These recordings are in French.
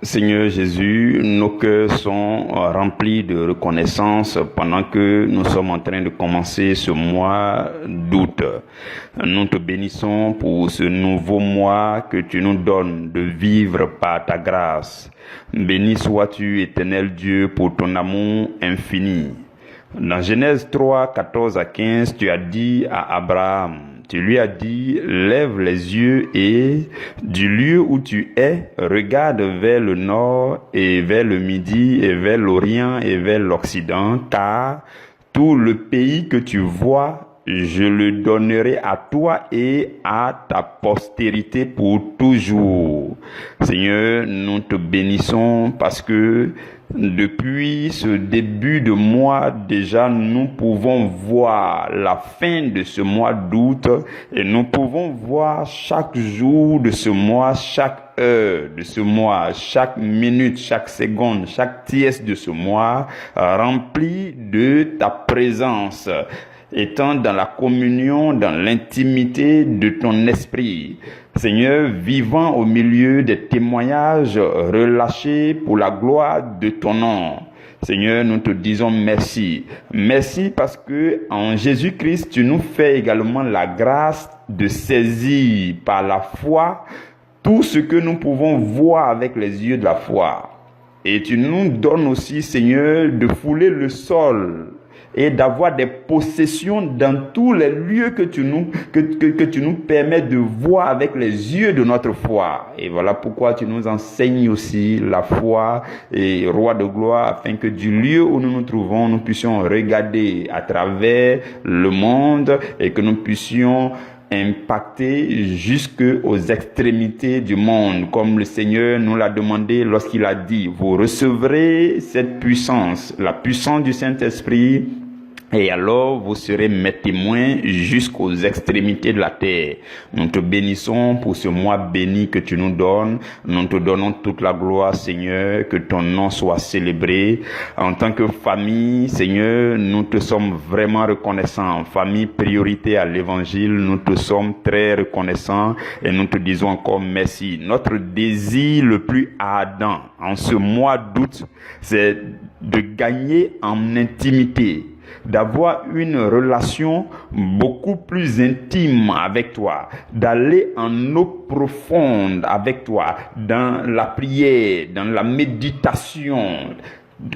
Seigneur Jésus, nos cœurs sont remplis de reconnaissance pendant que nous sommes en train de commencer ce mois d'août. Nous te bénissons pour ce nouveau mois que tu nous donnes de vivre par ta grâce. Béni sois-tu, éternel Dieu, pour ton amour infini. Dans Genèse 3, 14 à 15, tu as dit à Abraham, tu lui as dit, lève les yeux et du lieu où tu es, regarde vers le nord et vers le midi et vers l'orient et vers l'occident, car tout le pays que tu vois, je le donnerai à toi et à ta postérité pour toujours. Seigneur, nous te bénissons parce que depuis ce début de mois, déjà, nous pouvons voir la fin de ce mois d'août et nous pouvons voir chaque jour de ce mois, chaque heure de ce mois, chaque minute, chaque seconde, chaque tiers de ce mois rempli de ta présence, étant dans la communion, dans l'intimité de ton esprit. Seigneur, vivant au milieu des témoignages relâchés pour la gloire de ton nom. Seigneur, nous te disons merci. Merci parce que en Jésus-Christ, tu nous fais également la grâce de saisir par la foi tout ce que nous pouvons voir avec les yeux de la foi. Et tu nous donnes aussi, Seigneur, de fouler le sol et d'avoir des possessions dans tous les lieux que tu nous permets de voir avec les yeux de notre foi. Et voilà pourquoi tu nous enseignes aussi la foi et roi de gloire, afin que du lieu où nous nous trouvons, nous puissions regarder à travers le monde et que nous puissions impacter jusqu'aux extrémités du monde, comme le Seigneur nous l'a demandé lorsqu'il a dit, vous recevrez cette puissance, la puissance du Saint-Esprit, et alors vous serez mes témoins jusqu'aux extrémités de la terre. Nous te bénissons pour ce mois béni que tu nous donnes. Nous te donnons toute la gloire, Seigneur, que ton nom soit célébré. En tant que famille, Seigneur, nous te sommes vraiment reconnaissants. Famille priorité à l'évangile, nous te sommes très reconnaissants et nous te disons encore merci. Notre désir le plus ardent en ce mois d'août, c'est de gagner en intimité, d'avoir une relation beaucoup plus intime avec toi, d'aller en eau profonde avec toi, dans la prière, dans la méditation,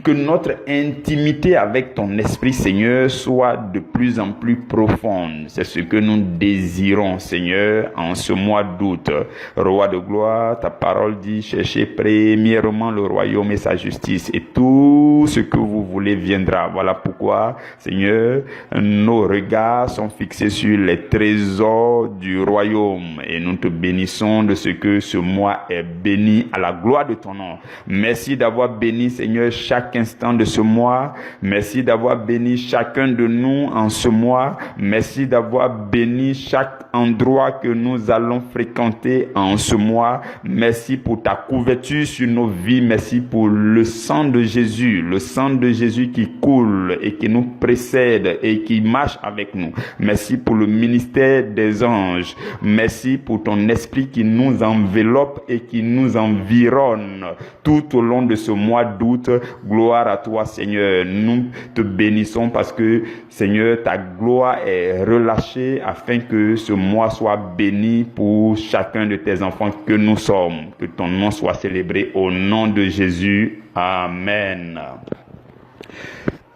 que notre intimité avec ton Esprit, Seigneur, soit de plus en plus profonde. C'est ce que nous désirons, Seigneur, en ce mois d'août. Roi de gloire, ta parole dit, cherchez premièrement le royaume et sa justice, et tout ce que vous voulez viendra. Voilà pourquoi, Seigneur, nos regards sont fixés sur les trésors du royaume, et nous te bénissons de ce que ce mois est béni à la gloire de ton nom. Merci d'avoir béni, Seigneur, chaque instant de ce mois. Merci d'avoir béni chacun de nous en ce mois. Merci d'avoir béni chaque endroit que nous allons fréquenter en ce mois. Merci pour ta couverture sur nos vies. Merci pour le sang de Jésus qui coule et qui nous précède et qui marche avec nous. Merci pour le ministère des anges. Merci pour ton esprit qui nous enveloppe et qui nous environne tout au long de ce mois d'août. Gloire à toi, Seigneur. Nous te bénissons parce que, Seigneur, ta gloire est relâchée afin que ce mois soit béni pour chacun de tes enfants que nous sommes. Que ton nom soit célébré au nom de Jésus. Amen.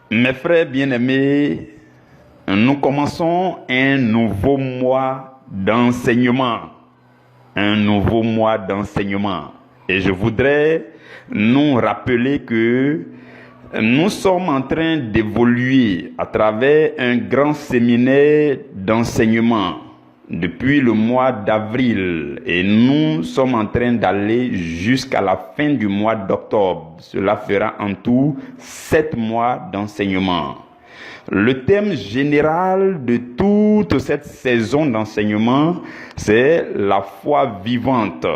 Mes frères bien-aimés, nous commençons un nouveau mois d'enseignement. Un nouveau mois d'enseignement. Et je voudrais nous rappeler que nous sommes en train d'évoluer à travers un grand séminaire d'enseignement depuis le mois d'avril et nous sommes en train d'aller jusqu'à la fin du mois d'octobre. Cela fera en tout 7 mois d'enseignement. Le thème général de toute cette saison d'enseignement, c'est la foi vivante.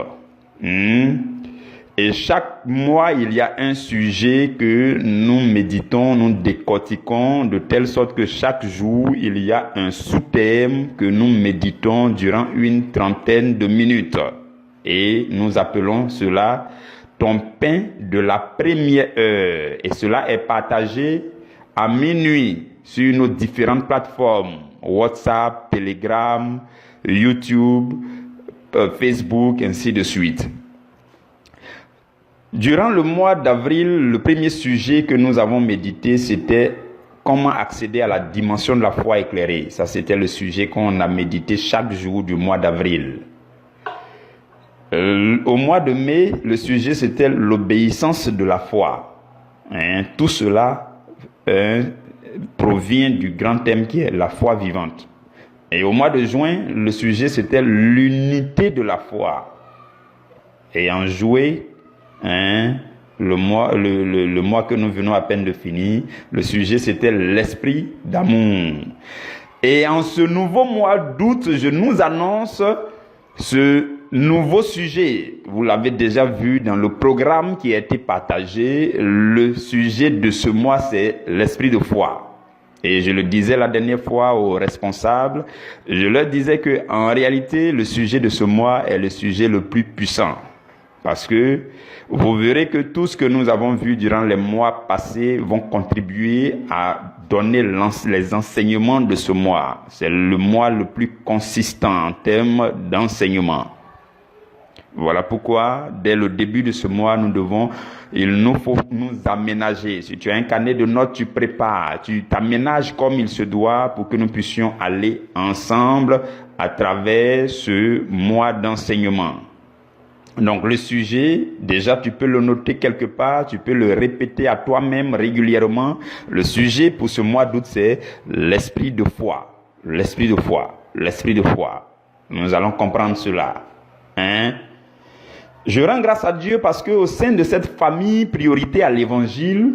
Et chaque mois, il y a un sujet que nous méditons, nous décortiquons, de telle sorte que chaque jour, il y a un sous-thème que nous méditons durant une trentaine de minutes. Et nous appelons cela ton pain de la première heure. Et cela est partagé à minuit sur nos différentes plateformes, WhatsApp, Telegram, YouTube, Facebook, ainsi de suite. Durant le mois d'avril, le premier sujet que nous avons médité, c'était comment accéder à la dimension de la foi éclairée. Ça, c'était le sujet qu'on a médité chaque jour du mois d'avril. Au mois de mai, le sujet, c'était l'obéissance de la foi. Tout cela provient du grand thème qui est la foi vivante. Et au mois de juin, le sujet, c'était l'unité de la foi. Et en juillet, le mois que nous venons à peine de finir, le sujet, c'était l'esprit d'amour. Et en ce nouveau mois d'août, je nous annonce ce nouveau sujet. Vous l'avez déjà vu dans le programme qui a été partagé. Le sujet de ce mois, c'est l'esprit de foi. Et je le disais la dernière fois aux responsables, je leur disais que en réalité, le sujet de ce mois est le sujet le plus puissant. Parce que vous verrez que tout ce que nous avons vu durant les mois passés vont contribuer à donner les enseignements de ce mois. C'est le mois le plus consistant en termes d'enseignement. Voilà pourquoi, dès le début de ce mois, il nous faut nous aménager. Si tu as un carnet de notes, tu prépares, tu t'aménages comme il se doit pour que nous puissions aller ensemble à travers ce mois d'enseignement. Donc le sujet, déjà tu peux le noter quelque part, tu peux le répéter à toi-même régulièrement. Le sujet pour ce mois d'août, c'est l'esprit de foi. L'esprit de foi. L'esprit de foi. Nous allons comprendre cela. Je rends grâce à Dieu parce que au sein de cette famille priorité à l'évangile,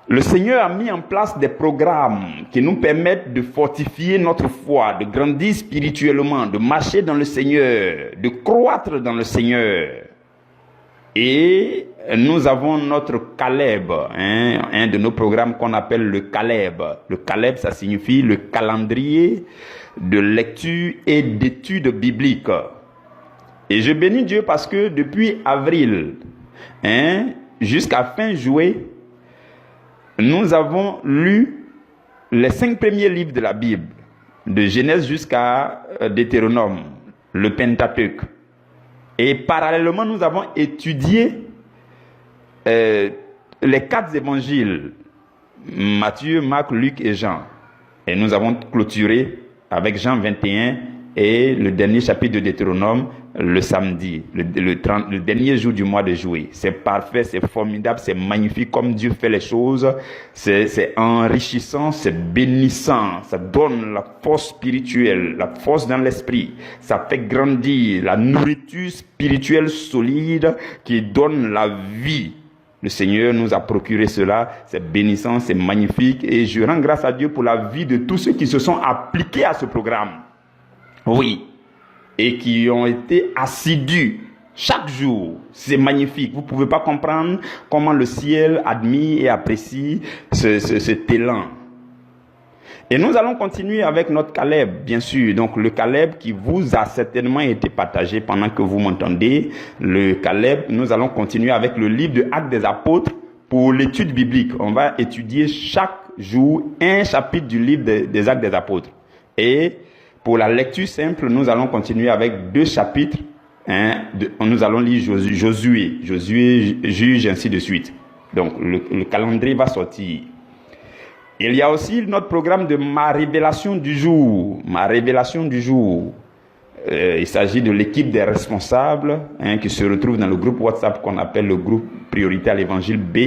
le Seigneur a mis en place des programmes qui nous permettent de fortifier notre foi, de grandir spirituellement, de marcher dans le Seigneur, de croître dans le Seigneur. Et nous avons notre Caleb, un de nos programmes qu'on appelle le Caleb. Le Caleb, ça signifie le calendrier de lecture et d'études bibliques. Et je bénis Dieu parce que depuis avril jusqu'à fin juillet, nous avons lu les 5 premiers livres de la Bible, de Genèse jusqu'à Deutéronome, le Pentateuque. Et parallèlement, nous avons étudié les 4 évangiles, Matthieu, Marc, Luc et Jean. Et nous avons clôturé avec Jean 21 et le dernier chapitre de Deutéronome le samedi, le dernier jour du mois de juillet. C'est parfait, c'est formidable, c'est magnifique comme Dieu fait les choses. C'est enrichissant, c'est bénissant. Ça donne la force spirituelle, la force dans l'esprit. Ça fait grandir la nourriture spirituelle solide qui donne la vie. Le Seigneur nous a procuré cela, c'est bénissant, c'est magnifique. Et je rends grâce à Dieu pour la vie de tous ceux qui se sont appliqués à ce programme. Oui. Et qui ont été assidus chaque jour. C'est magnifique. Vous ne pouvez pas comprendre comment le ciel admire et apprécie cet élan. Et nous allons continuer avec notre Caleb, bien sûr. Donc le Caleb qui vous a certainement été partagé pendant que vous m'entendez. Le Caleb, nous allons continuer avec le livre de Actes des Apôtres pour l'étude biblique. On va étudier chaque jour un chapitre du livre des Actes des Apôtres. Et pour la lecture simple, nous allons continuer avec 2 chapitres. Nous allons lire Josué, juge, ainsi de suite. Donc, le calendrier va sortir. Il y a aussi notre programme de ma révélation du jour. Ma révélation du jour. Il s'agit de l'équipe des responsables qui se retrouve dans le groupe WhatsApp qu'on appelle le groupe Priorité à l'Évangile B.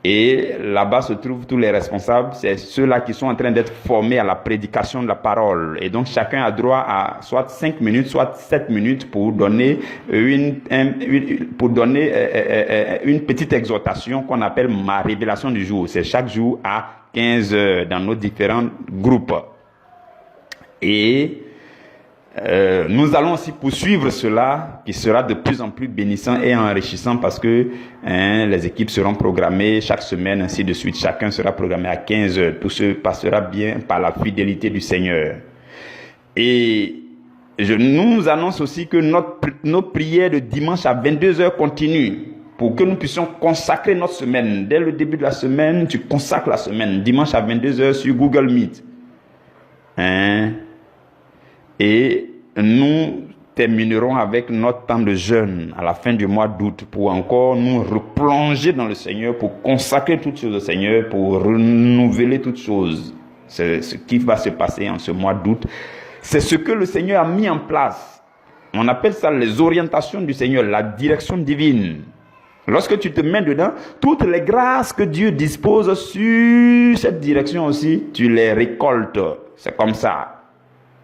Et là-bas se trouvent tous les responsables, c'est ceux-là qui sont en train d'être formés à la prédication de la parole. Et donc chacun a droit à soit 5 minutes, soit 7 minutes pour donner une petite exhortation qu'on appelle ma révélation du jour. C'est chaque jour à 15 heures dans nos différents groupes. Et nous allons aussi poursuivre cela qui sera de plus en plus bénissant et enrichissant parce que les équipes seront programmées chaque semaine, ainsi de suite. Chacun sera programmé à 15 heures. Tout se passera bien par la fidélité du Seigneur. Et je nous annonce aussi que nos prières de dimanche à 22h continuent pour que nous puissions consacrer notre semaine. Dès le début de la semaine, tu consacres la semaine, dimanche à 22h sur Google Meet. Et nous terminerons avec notre temps de jeûne à la fin du mois d'août pour encore nous replonger dans le Seigneur, pour consacrer toutes choses au Seigneur, pour renouveler toutes choses. C'est ce qui va se passer en ce mois d'août. C'est ce que le Seigneur a mis en place. On appelle ça les orientations du Seigneur, la direction divine. Lorsque tu te mets dedans, toutes les grâces que Dieu dispose sur cette direction aussi, tu les récoltes. C'est comme ça.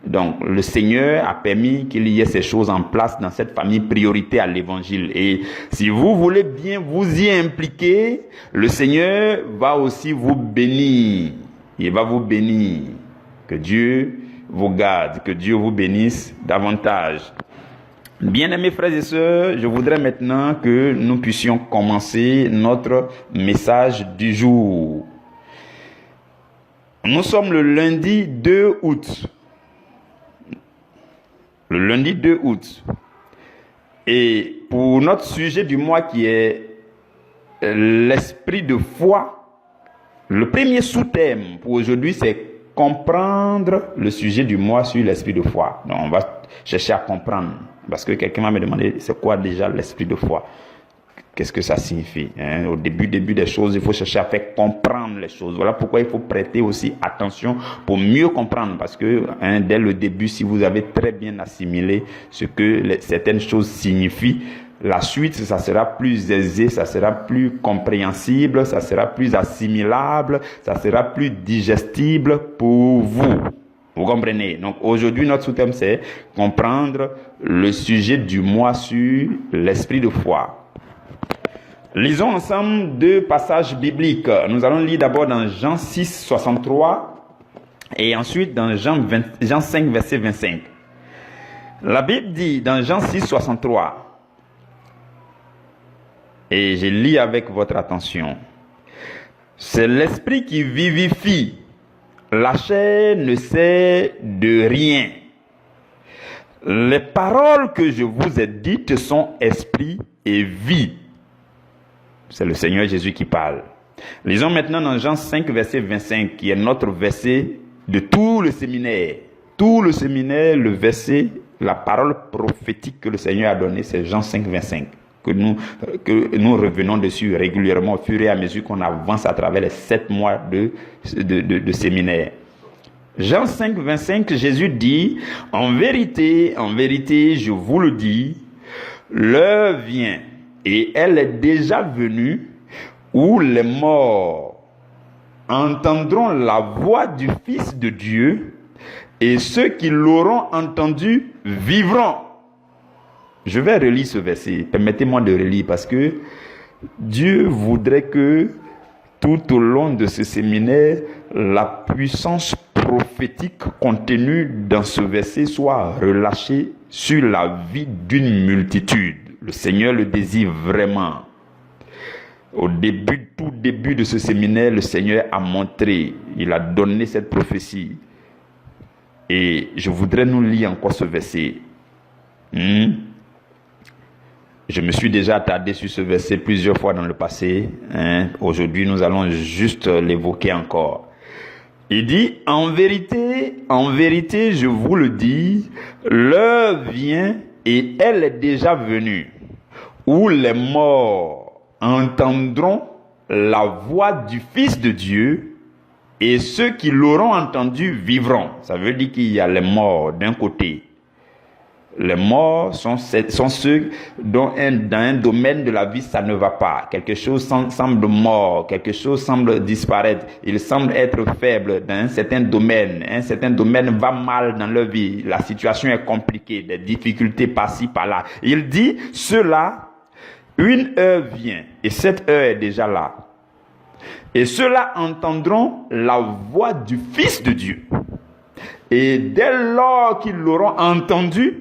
Donc, le Seigneur a permis qu'il y ait ces choses en place dans cette famille priorité à l'évangile. Et si vous voulez bien vous y impliquer, le Seigneur va aussi vous bénir. Il va vous bénir. Que Dieu vous garde, que Dieu vous bénisse davantage. Bien-aimés frères et sœurs, je voudrais maintenant que nous puissions commencer notre message du jour. Nous sommes le lundi 2 août. Le lundi 2 août. Et pour notre sujet du mois qui est l'esprit de foi, le premier sous-thème pour aujourd'hui c'est comprendre le sujet du mois sur l'esprit de foi. Donc on va chercher à comprendre. Parce que quelqu'un m'a demandé c'est quoi déjà l'esprit de foi. Qu'est-ce que ça signifie? Au début des choses, il faut chercher à faire comprendre les choses. Voilà pourquoi il faut prêter aussi attention pour mieux comprendre. Parce que dès le début, si vous avez très bien assimilé ce que certaines choses signifient, la suite, ça sera plus aisé, ça sera plus compréhensible, ça sera plus assimilable, ça sera plus digestible pour vous. Vous comprenez? Donc aujourd'hui, notre sous-thème, c'est comprendre le sujet du mois sur l'esprit de foi. Lisons ensemble deux passages bibliques. Nous allons lire d'abord dans Jean 6, 63 et ensuite dans Jean 5, verset 25. La Bible dit dans Jean 6, 63, et je lis avec votre attention, c'est l'esprit qui vivifie, la chair ne sait de rien. Les paroles que je vous ai dites sont esprit et vie. C'est le Seigneur Jésus qui parle. Lisons maintenant dans Jean 5, verset 25, qui est notre verset de tout le séminaire. Tout le séminaire, le verset, la parole prophétique que le Seigneur a donnée, c'est Jean 5, 25. Que nous revenons dessus régulièrement au fur et à mesure qu'on avance à travers les 7 mois de séminaire. Jean 5, 25, Jésus dit, en vérité, je vous le dis, l'heure vient, et elle est déjà venue, où les morts entendront la voix du Fils de Dieu, et ceux qui l'auront entendu vivront. Je vais relire ce verset. Permettez-moi de relire parce que Dieu voudrait que tout au long de ce séminaire, la puissance prophétique contenue dans ce verset soit relâchée sur la vie d'une multitude. Le Seigneur le désire vraiment. Au début, tout début de ce séminaire, le Seigneur a montré, il a donné cette prophétie. Et je voudrais nous lire encore ce verset. Je me suis déjà attardé sur ce verset plusieurs fois dans le passé. Aujourd'hui, nous allons juste l'évoquer encore. Il dit, en vérité, je vous le dis, l'heure vient et elle est déjà venue, où les morts entendront la voix du Fils de Dieu et ceux qui l'auront entendu vivront. Ça veut dire qu'il y a les morts d'un côté. Les morts sont ceux dont dans un domaine de la vie ça ne va pas. Quelque chose semble mort, quelque chose semble disparaître. Ils semblent être faibles dans un certain domaine. Un certain domaine va mal dans leur vie. La situation est compliquée, des difficultés par-ci, par-là. Il dit, ceux-là, une heure vient et cette heure est déjà là. Et ceux-là entendront la voix du Fils de Dieu. Et dès lors qu'ils l'auront entendu,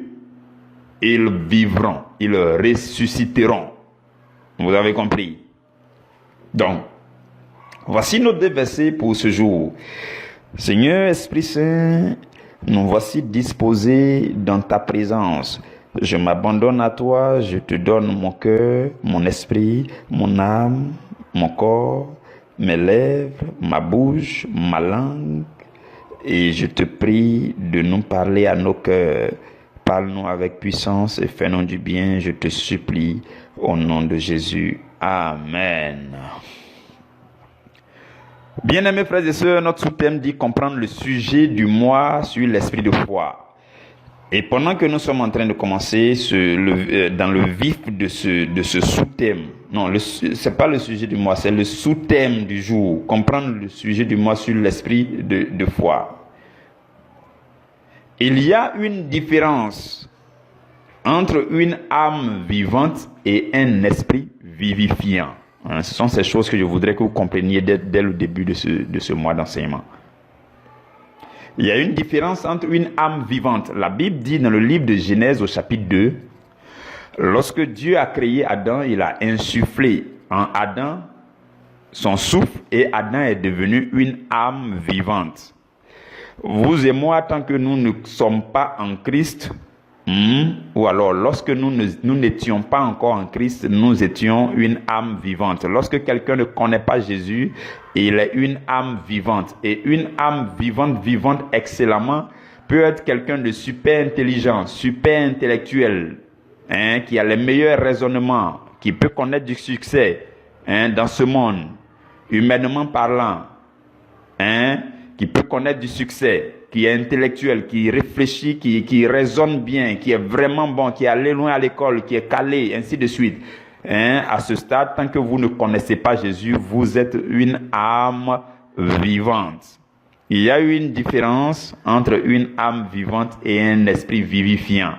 ils vivront, ils ressusciteront. Vous avez compris? Donc, voici nos deux versets pour ce jour. Seigneur Esprit Saint, Nous voici disposés dans ta présence. Je m'abandonne à toi, je te donne mon cœur, mon esprit, mon âme, mon corps, mes lèvres, ma bouche, ma langue. Et je te prie de nous parler à nos cœurs. Parle-nous avec puissance et fais-nous du bien, je te supplie, au nom de Jésus. Amen. Bien-aimés frères et sœurs, notre sous-thème dit comprendre le sujet du mois sur l'esprit de foi. Et pendant que nous sommes en train de commencer dans le vif de ce sous-thème, non, c'est pas le sujet du mois, c'est le sous-thème du jour, comprendre le sujet du mois sur l'esprit de foi. Il y a une différence entre une âme vivante et un esprit vivifiant. Ce sont ces choses que je voudrais que vous compreniez dès le début de ce mois d'enseignement. Il y a une différence entre une âme vivante. La Bible dit dans le livre de Genèse au chapitre 2, lorsque Dieu a créé Adam, il a insufflé en Adam son souffle et Adam est devenu une âme vivante. Vous et moi, tant que nous ne sommes pas en Christ, ou alors lorsque nous n'étions pas encore en Christ, nous étions une âme vivante. Lorsque quelqu'un ne connaît pas Jésus, il est une âme vivante. Et une âme vivante excellemment, peut être quelqu'un de super intelligent, super intellectuel, qui a les meilleurs raisonnements, qui peut connaître du succès dans ce monde, humainement parlant, qui peut connaître du succès, qui est intellectuel, qui réfléchit, qui raisonne bien, qui est vraiment bon, qui est allé loin à l'école, qui est calé, ainsi de suite. À ce stade, tant que vous ne connaissez pas Jésus, vous êtes une âme vivante. Il y a une différence entre une âme vivante et un esprit vivifiant.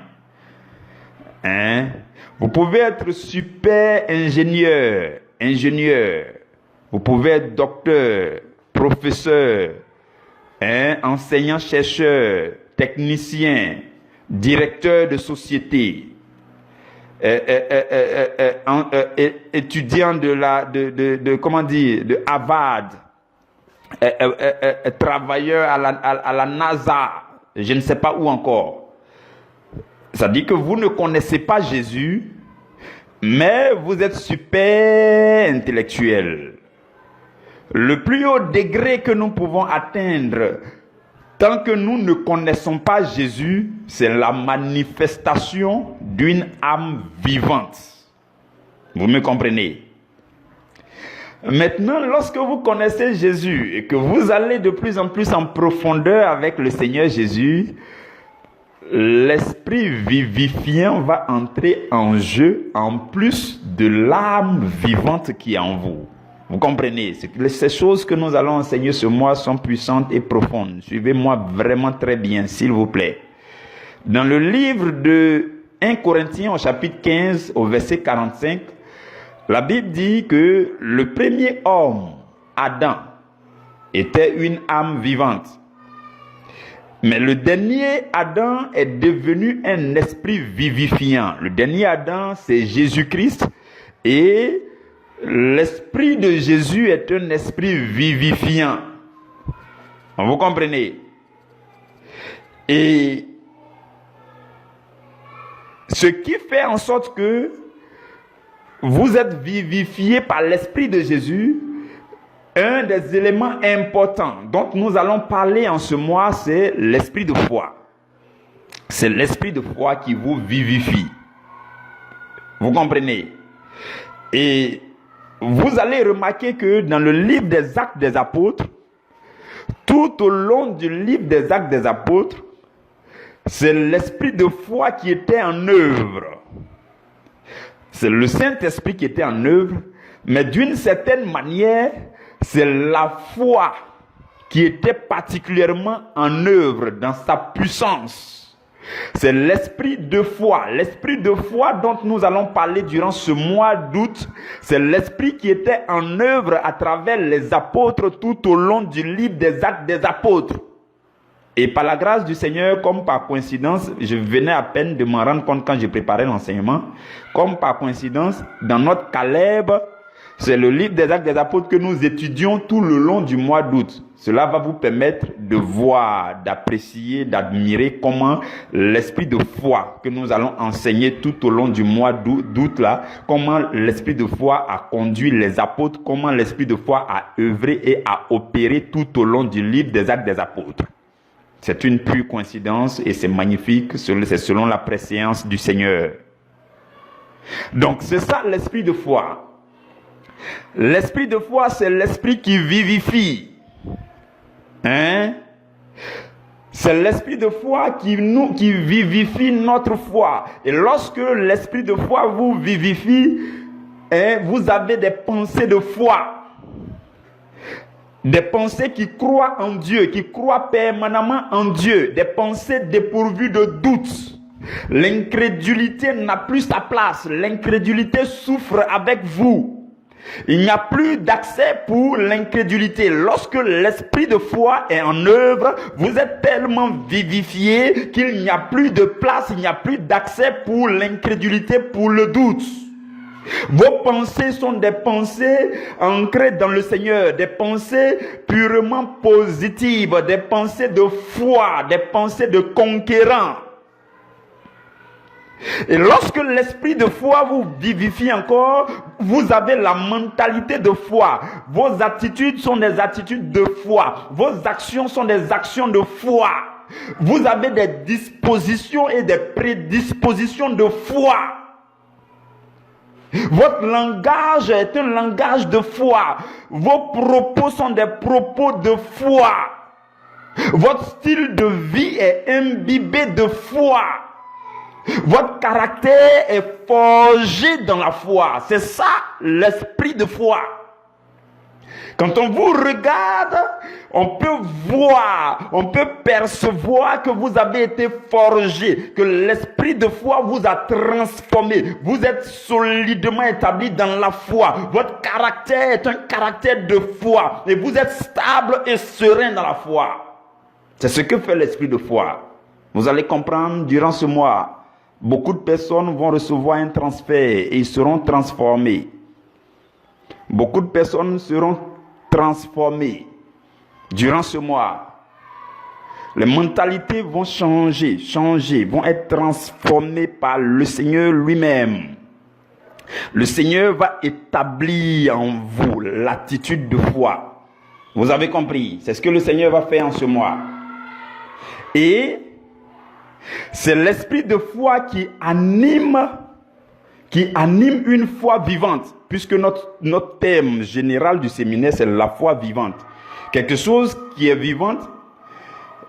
Vous pouvez être super ingénieur. Vous pouvez être docteur, professeur, enseignant-chercheur, technicien, directeur de société, étudiant de Harvard, travailleur à la NASA, je ne sais pas où encore. Ça dit que vous ne connaissez pas Jésus, mais vous êtes super intellectuel. Le plus haut degré que nous pouvons atteindre, tant que nous ne connaissons pas Jésus, c'est la manifestation d'une âme vivante. Vous me comprenez? Maintenant, lorsque vous connaissez Jésus et que vous allez de plus en plus en profondeur avec le Seigneur Jésus, l'esprit vivifiant va entrer en jeu en plus de l'âme vivante qui est en vous. Vous comprenez? Ces choses que nous allons enseigner ce mois sont puissantes et profondes. Suivez-moi vraiment très bien, s'il vous plaît. Dans le livre de 1 Corinthiens au chapitre 15, au verset 45, la Bible dit que le premier homme, Adam, était une âme vivante. Mais le dernier Adam est devenu un esprit vivifiant. Le dernier Adam, c'est Jésus-Christ. Et l'esprit de Jésus est un esprit vivifiant. Vous comprenez? Et ce qui fait en sorte que vous êtes vivifié par l'esprit de Jésus, un des éléments importants dont nous allons parler en ce mois, c'est l'esprit de foi. C'est l'esprit de foi qui vous vivifie. Vous comprenez? Et vous allez remarquer que dans le livre des Actes des Apôtres, tout au long du livre des Actes des Apôtres, c'est l'esprit de foi qui était en œuvre. C'est le Saint-Esprit qui était en œuvre, mais d'une certaine manière, c'est la foi qui était particulièrement en œuvre dans sa puissance. C'est l'esprit de foi. L'esprit de foi dont nous allons parler durant ce mois d'août, c'est l'esprit qui était en œuvre à travers les apôtres tout au long du livre des Actes des Apôtres. Et par la grâce du Seigneur, comme par coïncidence, je venais à peine de m'en rendre compte quand j'ai préparé l'enseignement, comme par coïncidence, dans notre Caleb, C'est le livre des Actes des Apôtres que nous étudions tout le long du mois d'août. Cela va vous permettre de voir, d'apprécier, d'admirer comment l'esprit de foi que nous allons enseigner tout au long du mois d'août là, comment l'esprit de foi a conduit les apôtres, comment l'esprit de foi a œuvré et a opéré tout au long du livre des Actes des Apôtres. C'est une pure coïncidence et c'est magnifique, c'est selon la prescience du Seigneur. Donc c'est ça l'esprit de foi. L'esprit de foi, c'est l'esprit qui vivifie. C'est l'esprit de foi qui vivifie notre foi. Et lorsque l'esprit de foi vous vivifie, vous avez des pensées de foi. Des pensées qui croient en Dieu, qui croient permanemment en Dieu. Des pensées dépourvues de doute. L'incrédulité n'a plus sa place. L'incrédulité souffre avec vous. Il n'y a plus d'accès pour l'incrédulité. Lorsque l'esprit de foi est en œuvre, vous êtes tellement vivifié qu'il n'y a plus de place, il n'y a plus d'accès pour l'incrédulité, pour le doute. Vos pensées sont des pensées ancrées dans le Seigneur, des pensées purement positives, des pensées de foi, des pensées de conquérant. Et lorsque l'esprit de foi vous vivifie encore, vous avez la mentalité de foi. Vos attitudes sont des attitudes de foi. Vos actions sont des actions de foi. Vous avez des dispositions et des prédispositions de foi. Votre langage est un langage de foi. Vos propos sont des propos de foi. Votre style de vie est imbibé de foi. Votre caractère est forgé dans la foi. C'est ça l'esprit de foi. Quand on vous regarde, on peut voir, on peut percevoir que vous avez été forgé, que l'esprit de foi vous a transformé. Vous êtes solidement établi dans la foi. Votre caractère est un caractère de foi. Et vous êtes stable et serein dans la foi. C'est ce que fait l'esprit de foi. Vous allez comprendre durant ce mois. Beaucoup de personnes vont recevoir un transfert et ils seront transformés. Beaucoup de personnes seront transformées durant ce mois. Les mentalités vont changer, vont être transformées par le Seigneur lui-même. Le Seigneur va établir en vous l'attitude de foi. Vous avez compris? C'est ce que le Seigneur va faire en ce mois. Et c'est l'esprit de foi qui anime une foi vivante, puisque notre thème général du séminaire, c'est la foi vivante. Quelque chose qui est vivante,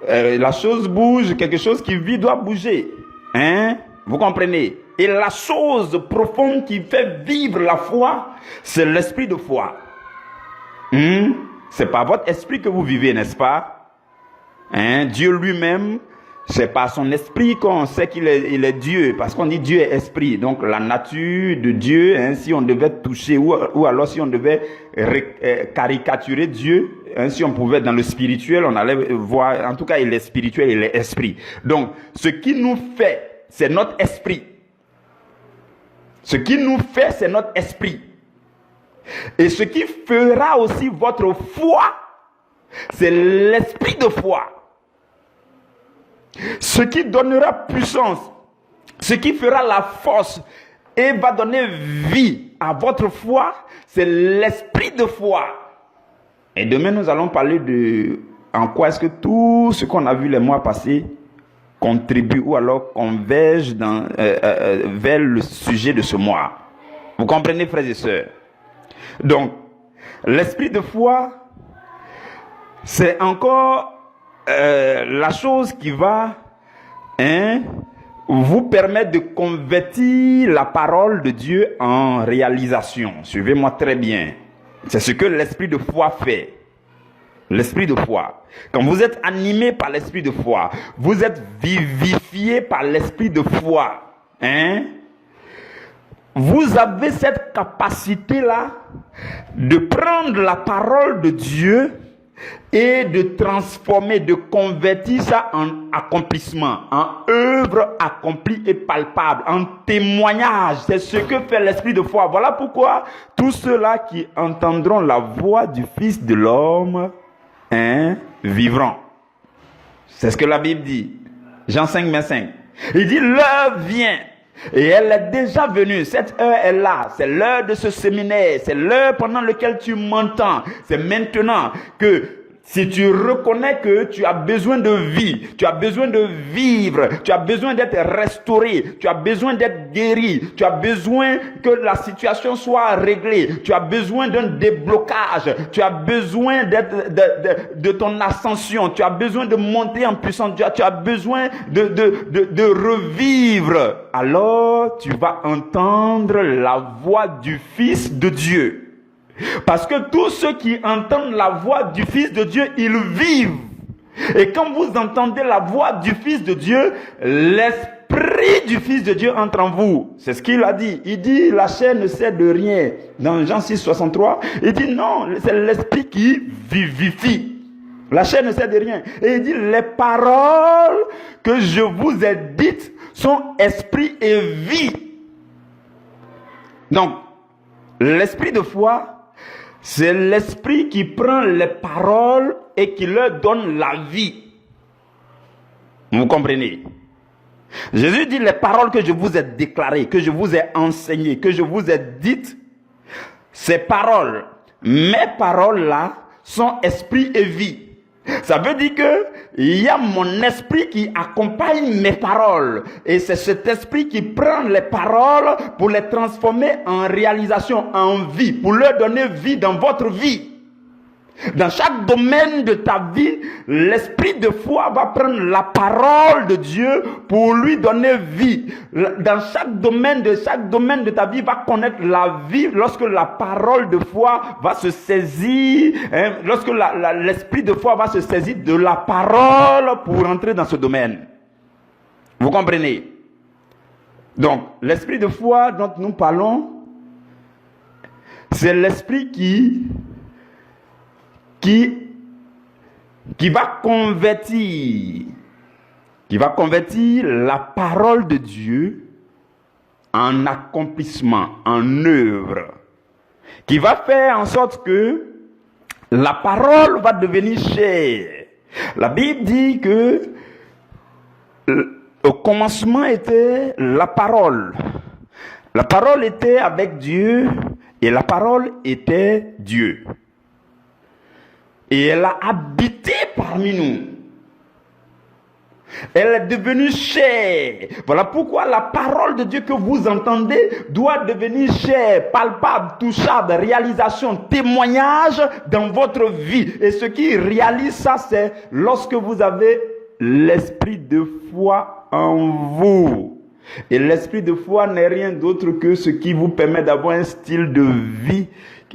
la chose bouge, quelque chose qui vit doit bouger. Vous comprenez? Et la chose profonde qui fait vivre la foi, c'est l'esprit de foi. C'est par votre esprit que vous vivez, n'est-ce pas? Dieu lui-même, c'est par son esprit qu'on sait qu'il est Dieu, parce qu'on dit Dieu est esprit. Donc la nature de Dieu, si on devait toucher, ou alors si on devait caricaturer Dieu, si on pouvait dans le spirituel, on allait voir, en tout cas il est spirituel, il est esprit. Donc ce qui nous fait, c'est notre esprit. Ce qui nous fait, c'est notre esprit. Et ce qui fera aussi votre foi, c'est l'esprit de foi. Ce qui donnera puissance, ce qui fera la force et va donner vie à votre foi, c'est l'esprit de foi. Et demain, nous allons parler de en quoi est-ce que tout ce qu'on a vu les mois passés contribue ou alors converge vers le sujet de ce mois. Vous comprenez, frères et sœurs? Donc, l'esprit de foi, c'est encore la chose qui va vous permettre de convertir la parole de Dieu en réalisation. Suivez-moi très bien. C'est ce que l'esprit de foi fait. L'esprit de foi. Quand vous êtes animé par l'esprit de foi, vous êtes vivifié par l'esprit de foi. Vous avez cette capacité-là de prendre la parole de Dieu et de transformer, de convertir ça en accomplissement, en œuvre accomplie et palpable, en témoignage. C'est ce que fait l'esprit de foi. Voilà pourquoi tous ceux-là qui entendront la voix du Fils de l'homme vivront. C'est ce que la Bible dit. Jean 5, 25. Il dit, l'heure vient. Et elle est déjà venue. Cette heure est là. C'est l'heure de ce séminaire. C'est l'heure pendant laquelle tu m'entends. C'est maintenant que si tu reconnais que tu as besoin de vie, tu as besoin de vivre, tu as besoin d'être restauré, tu as besoin d'être guéri, tu as besoin que la situation soit réglée, tu as besoin d'un déblocage, tu as besoin de ton ascension, tu as besoin de monter en puissance, tu as besoin de revivre. Alors tu vas entendre la voix du Fils de Dieu. Parce que tous ceux qui entendent la voix du Fils de Dieu, ils vivent. Et quand vous entendez la voix du Fils de Dieu, l'Esprit du Fils de Dieu entre en vous. C'est ce qu'il a dit. Il dit, la chair ne sait de rien. Dans Jean 6, 63, il dit non, c'est l'Esprit qui vivifie. La chair ne sait de rien. Et il dit, les paroles que je vous ai dites sont esprit et vie. Donc, l'esprit de foi, c'est l'esprit qui prend les paroles et qui leur donne la vie. Vous comprenez? Jésus dit, les paroles que je vous ai déclarées, que je vous ai enseignées, que je vous ai dites, ces paroles, mes paroles là, sont esprit et vie. Ça veut dire que il y a mon esprit qui accompagne mes paroles. Et c'est cet esprit qui prend les paroles pour les transformer en réalisation, en vie, pour leur donner vie dans votre vie. Dans chaque domaine de ta vie, l'esprit de foi va prendre la parole de Dieu pour lui donner vie. Dans chaque domaine de ta vie va connaître la vie lorsque la parole de foi va se saisir, lorsque l'esprit de foi va se saisir de la parole pour entrer dans ce domaine. Vous comprenez? Donc, l'esprit de foi dont nous parlons, c'est l'esprit qui va convertir la parole de Dieu en accomplissement, en œuvre, qui va faire en sorte que la parole va devenir chair. La Bible dit que au commencement était la parole. La parole était avec Dieu et la parole était Dieu. Et elle a habité parmi nous. Elle est devenue chair. Voilà pourquoi la parole de Dieu que vous entendez doit devenir chair, palpable, touchable, réalisation, témoignage dans votre vie. Et ce qui réalise ça, c'est lorsque vous avez l'esprit de foi en vous. Et l'esprit de foi n'est rien d'autre que ce qui vous permet d'avoir un style de vie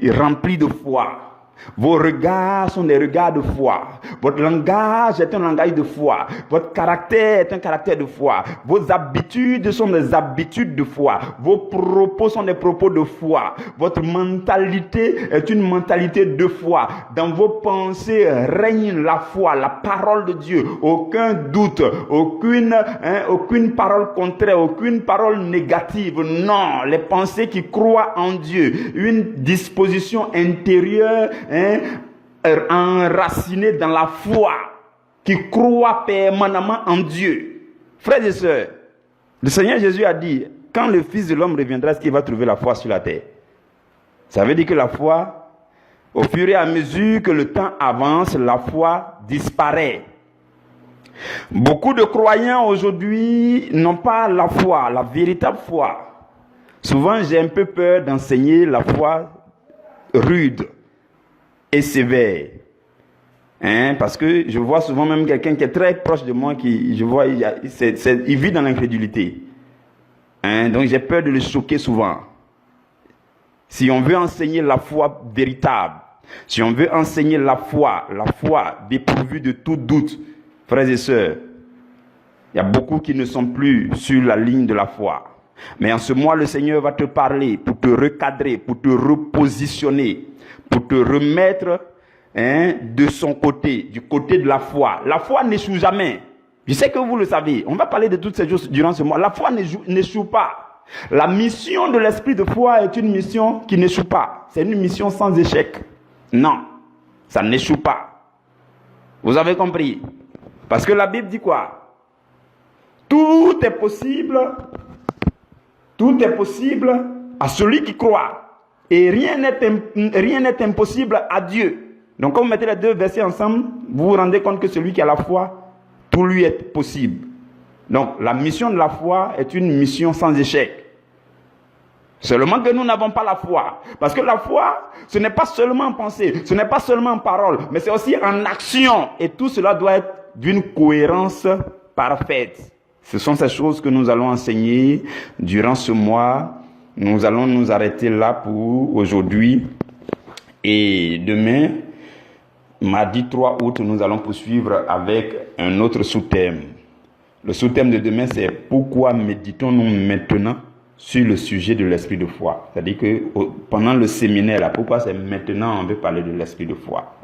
rempli de foi. Vos regards sont des regards de foi. Votre langage est un langage de foi. Votre caractère est un caractère de foi. Vos habitudes sont des habitudes de foi. Vos propos sont des propos de foi. Votre mentalité est une mentalité de foi. Dans vos pensées règne la foi, la parole de Dieu. Aucun doute, aucune parole contraire, aucune parole négative. Non, les pensées qui croient en Dieu. Une disposition intérieure enraciné dans la foi, qui croit permanemment en Dieu. Frères et sœurs, le Seigneur Jésus a dit, quand le Fils de l'homme reviendra, est-ce qu'il va trouver la foi sur la terre? Ça veut dire que la foi, au fur et à mesure que le temps avance, la foi disparaît. Beaucoup de croyants aujourd'hui n'ont pas la foi, la véritable foi. Souvent, j'ai un peu peur d'enseigner la foi rude et sévère. Parce que je vois souvent même quelqu'un qui est très proche de moi, il vit dans l'incrédulité. Donc j'ai peur de le choquer souvent. Si on veut enseigner la foi véritable, si on veut enseigner la foi dépourvue de tout doute, frères et sœurs, il y a beaucoup qui ne sont plus sur la ligne de la foi. Mais en ce mois, le Seigneur va te parler pour te recadrer, pour te repositionner, pour te remettre de son côté, du côté de la foi. La foi n'échoue jamais. Je sais que vous le savez. On va parler de toutes ces choses durant ce mois. La foi n'échoue pas. La mission de l'esprit de foi est une mission qui n'échoue pas. C'est une mission sans échec. Non, ça n'échoue pas. Vous avez compris? Parce que la Bible dit quoi? Tout est possible à celui qui croit. Et rien n'est impossible à Dieu. Donc quand vous mettez les deux versets ensemble, vous vous rendez compte que celui qui a la foi, tout lui est possible. Donc la mission de la foi est une mission sans échec. Seulement que nous n'avons pas la foi. Parce que la foi, ce n'est pas seulement en pensée, ce n'est pas seulement en parole, mais c'est aussi en action. Et tout cela doit être d'une cohérence parfaite. Ce sont ces choses que nous allons enseigner durant ce mois. Nous allons nous arrêter là pour aujourd'hui. Et demain, mardi 3 août, nous allons poursuivre avec un autre sous-thème. Le sous-thème de demain, c'est « Pourquoi méditons-nous maintenant sur le sujet de l'esprit de foi ?» C'est-à-dire que pendant le séminaire, là, pourquoi c'est maintenant on veut parler de l'esprit de foi?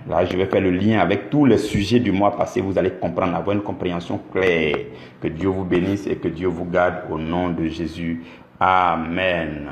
Là, je vais faire le lien avec tous les sujets du mois passé. Vous allez comprendre, avoir une compréhension claire. Que Dieu vous bénisse et que Dieu vous garde au nom de Jésus. Amen.